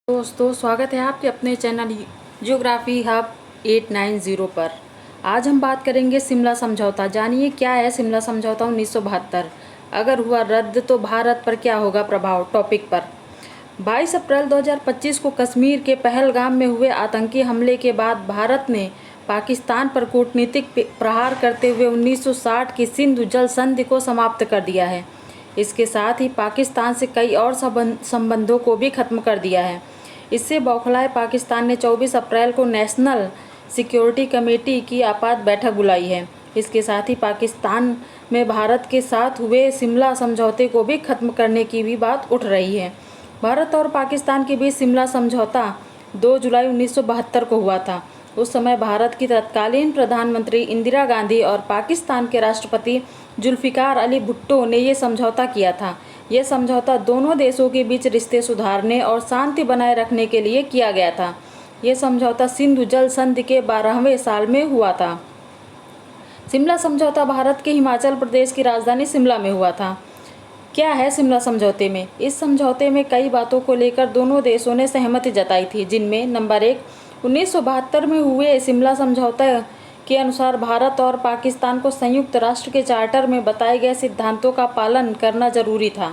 दोस्तों, स्वागत है आपके अपने चैनल ज्योग्राफी हब 890 पर। आज हम बात करेंगे शिमला समझौता। जानिए क्या है शिमला समझौता 1972। अगर हुआ रद्द तो भारत पर क्या होगा प्रभाव, टॉपिक पर। 22 अप्रैल 2025 को कश्मीर के पहलगाम में हुए आतंकी हमले के बाद भारत ने पाकिस्तान पर कूटनीतिक प्रहार करते हुए 1960 की सिंधु जल संधि को समाप्त कर दिया है। इसके साथ ही पाकिस्तान से कई और संबंधों को भी खत्म कर दिया है। इससे बौखलाए पाकिस्तान ने 24 अप्रैल को नेशनल सिक्योरिटी कमेटी की आपात बैठक बुलाई है। इसके साथ ही पाकिस्तान में भारत के साथ हुए शिमला समझौते को भी खत्म करने की भी बात उठ रही है। भारत और पाकिस्तान के बीच शिमला समझौता 2 जुलाई 1972 को हुआ था। उस समय भारत की तत्कालीन प्रधानमंत्री इंदिरा गांधी और पाकिस्तान के राष्ट्रपति जुल्फ़िकार अली भुट्टो ने ये समझौता किया था। यह समझौता दोनों देशों के बीच रिश्ते सुधारने और शांति बनाए रखने के लिए किया गया था। यह समझौता सिंधु जल संधि के 12वें साल में हुआ था। शिमला समझौता भारत के हिमाचल प्रदेश की राजधानी शिमला में हुआ था। क्या है शिमला समझौते में? इस समझौते में कई बातों को लेकर दोनों देशों ने सहमति जताई थी, जिनमें नंबर 1, 1972 में हुए शिमला समझौता के अनुसार भारत और पाकिस्तान को संयुक्त राष्ट्र के चार्टर में बताए गए सिद्धांतों का पालन करना जरूरी था।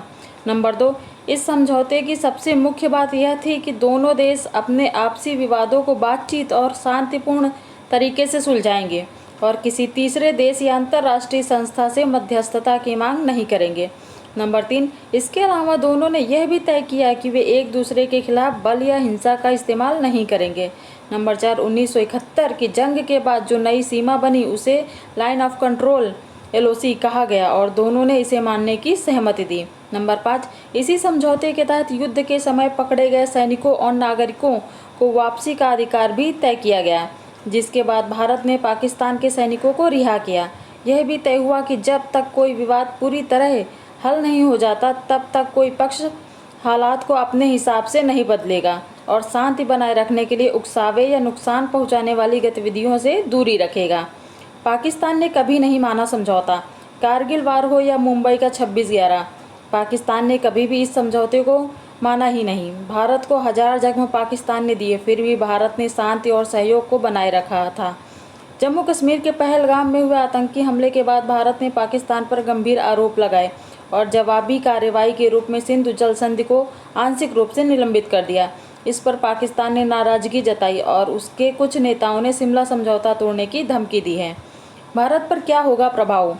नंबर 2, इस समझौते की सबसे मुख्य बात यह थी कि दोनों देश अपने आपसी विवादों को बातचीत और शांतिपूर्ण तरीके से सुलझाएंगे और किसी तीसरे देश या अंतर्राष्ट्रीय संस्था से मध्यस्थता की मांग नहीं करेंगे। नंबर 3, इसके अलावा दोनों ने यह भी तय किया कि वे एक दूसरे के खिलाफ बल या हिंसा का इस्तेमाल नहीं करेंगे। नंबर 4, 1971 की जंग के बाद जो नई सीमा बनी उसे लाइन ऑफ कंट्रोल LOC कहा गया और दोनों ने इसे मानने की सहमति दी। नंबर 5, इसी समझौते के तहत युद्ध के समय पकड़े गए सैनिकों और नागरिकों को वापसी का अधिकार भी तय किया गया, जिसके बाद भारत ने पाकिस्तान के सैनिकों को रिहा किया। यह भी तय हुआ कि जब तक कोई विवाद पूरी तरह हल नहीं हो जाता तब तक कोई पक्ष हालात को अपने हिसाब से नहीं बदलेगा और शांति बनाए रखने के लिए उकसावे या नुकसान पहुंचाने वाली गतिविधियों से दूरी रखेगा। पाकिस्तान ने कभी नहीं माना समझौता। कारगिल वार हो या मुंबई का 26/11, पाकिस्तान ने कभी भी इस समझौते को माना ही नहीं। भारत को 1000 जख्म पाकिस्तान ने दिए, फिर भी भारत ने शांति और सहयोग को बनाए रखा था। जम्मू कश्मीर के पहलगाम में हुए आतंकी हमले के बाद भारत ने पाकिस्तान पर गंभीर आरोप लगाए और जवाबी कार्रवाई के रूप में सिंधु जल संधि को आंशिक रूप से निलंबित कर दिया। इस पर पाकिस्तान ने नाराजगी जताई और उसके कुछ नेताओं ने शिमला समझौता तोड़ने की धमकी दी है। भारत पर क्या होगा प्रभाव?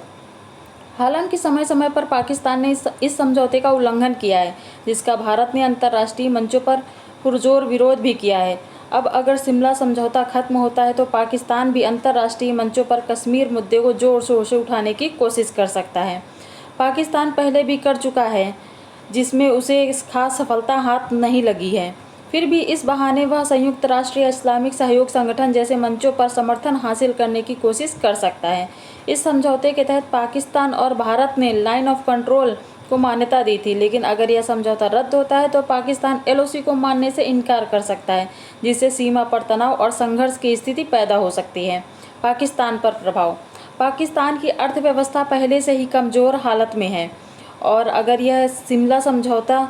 हालांकि समय समय पर पाकिस्तान ने इस समझौते का उल्लंघन किया है, जिसका भारत ने अंतर्राष्ट्रीय मंचों पर पुरजोर विरोध भी किया है। अब अगर शिमला समझौता खत्म होता है तो पाकिस्तान भी अंतर्राष्ट्रीय मंचों पर कश्मीर मुद्दे को जोर शोर से उठाने की कोशिश कर सकता है। पाकिस्तान पहले भी कर चुका है, जिसमें उसे खास सफलता हाथ नहीं लगी है। फिर भी इस बहाने वह संयुक्त राष्ट्र या इस्लामिक सहयोग संगठन जैसे मंचों पर समर्थन हासिल करने की कोशिश कर सकता है। इस समझौते के तहत पाकिस्तान और भारत ने लाइन ऑफ कंट्रोल को मान्यता दी थी, लेकिन अगर यह समझौता रद्द होता है तो पाकिस्तान LOC को मानने से इनकार कर सकता है, जिससे सीमा पर तनाव और संघर्ष की स्थिति पैदा हो सकती है। पाकिस्तान पर प्रभाव। पाकिस्तान की अर्थव्यवस्था पहले से ही कमज़ोर हालत में है और अगर यह शिमला समझौता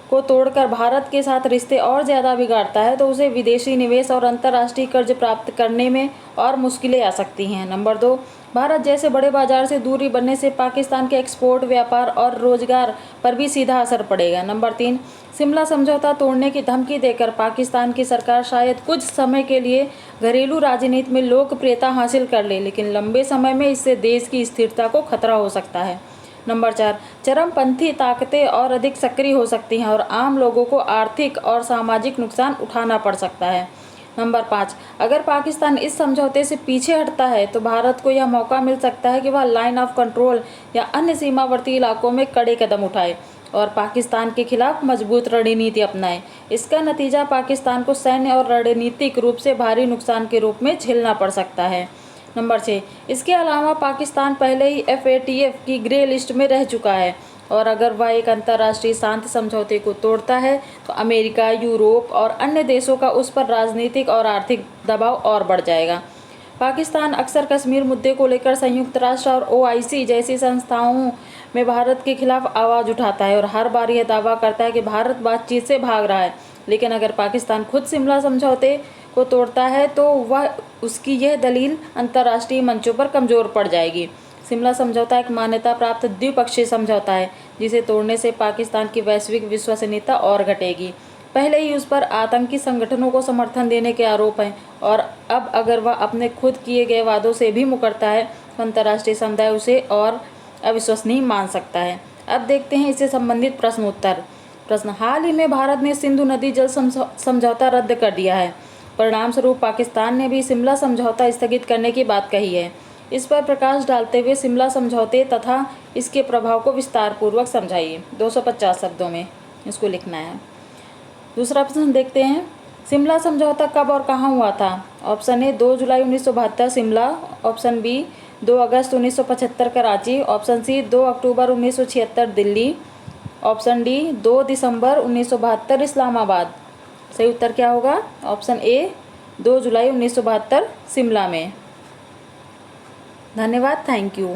को तोड़कर भारत के साथ रिश्ते और ज़्यादा बिगाड़ता है तो उसे विदेशी निवेश और अंतर्राष्ट्रीय कर्ज प्राप्त करने में और मुश्किलें आ सकती हैं। नंबर 2, भारत जैसे बड़े बाजार से दूरी बनने से पाकिस्तान के एक्सपोर्ट, व्यापार और रोजगार पर भी सीधा असर पड़ेगा। नंबर 3, शिमला समझौता तोड़ने की धमकी देकर पाकिस्तान की सरकार शायद कुछ समय के लिए घरेलू राजनीति में लोकप्रियता हासिल कर ले, लेकिन लंबे समय में इससे देश की स्थिरता को खतरा हो सकता है। नंबर 4, चरमपंथी ताकतें और अधिक सक्रिय हो सकती हैं और आम लोगों को आर्थिक और सामाजिक नुकसान उठाना पड़ सकता है। नंबर 5, अगर पाकिस्तान इस समझौते से पीछे हटता है तो भारत को यह मौका मिल सकता है कि वह लाइन ऑफ कंट्रोल या अन्य सीमावर्ती इलाकों में कड़े कदम उठाए और पाकिस्तान के खिलाफ मजबूत रणनीति अपनाए। इसका नतीजा पाकिस्तान को सैन्य और रणनीतिक रूप से भारी नुकसान के रूप में झेलना पड़ सकता है। नंबर 6, इसके अलावा पाकिस्तान पहले ही FATF की ग्रे लिस्ट में रह चुका है और अगर वह एक अंतर्राष्ट्रीय शांति समझौते को तोड़ता है तो अमेरिका, यूरोप और अन्य देशों का उस पर राजनीतिक और आर्थिक दबाव और बढ़ जाएगा। पाकिस्तान अक्सर कश्मीर मुद्दे को लेकर संयुक्त राष्ट्र और OIC जैसी संस्थाओं में भारत के खिलाफ आवाज़ उठाता है और हर बार यह दावा करता है कि भारत बातचीत से भाग रहा है, लेकिन अगर पाकिस्तान खुद शिमला समझौते को तोड़ता है तो वह उसकी यह दलील अंतर्राष्ट्रीय मंचों पर कमज़ोर पड़ जाएगी। शिमला समझौता एक मान्यता प्राप्त द्विपक्षीय समझौता है जिसे तोड़ने से पाकिस्तान की वैश्विक विश्वसनीयता और घटेगी। पहले ही उस पर आतंकी संगठनों को समर्थन देने के आरोप हैं और अब अगर वह अपने खुद किए गए वादों से भी मुकरता है तो अंतर्राष्ट्रीय समुदाय उसे और अविश्वसनीय मान सकता है। अब देखते हैं इससे संबंधित प्रश्न उत्तर। प्रश्न, हाल ही में भारत ने सिंधु नदी जल समझौता रद्द कर दिया है। परिणाम स्वरूप पाकिस्तान ने भी शिमला समझौता स्थगित करने की बात कही है। इस पर प्रकाश डालते हुए शिमला समझौते तथा इसके प्रभाव को विस्तारपूर्वक समझाइए। 250 शब्दों में इसको लिखना है। दूसरा प्रश्न देखते हैं, शिमला समझौता कब और कहाँ हुआ था? ऑप्शन ए 2 जुलाई 1972 शिमला, ऑप्शन बी 2 अगस्त 1975 कराची, ऑप्शन सी 2 अक्टूबर 1976 दिल्ली, ऑप्शन डी 2 दिसंबर 1972 इस्लामाबाद। सही उत्तर क्या होगा? ऑप्शन ए 2 जुलाई 1972 शिमला में। धन्यवाद, थैंक यू।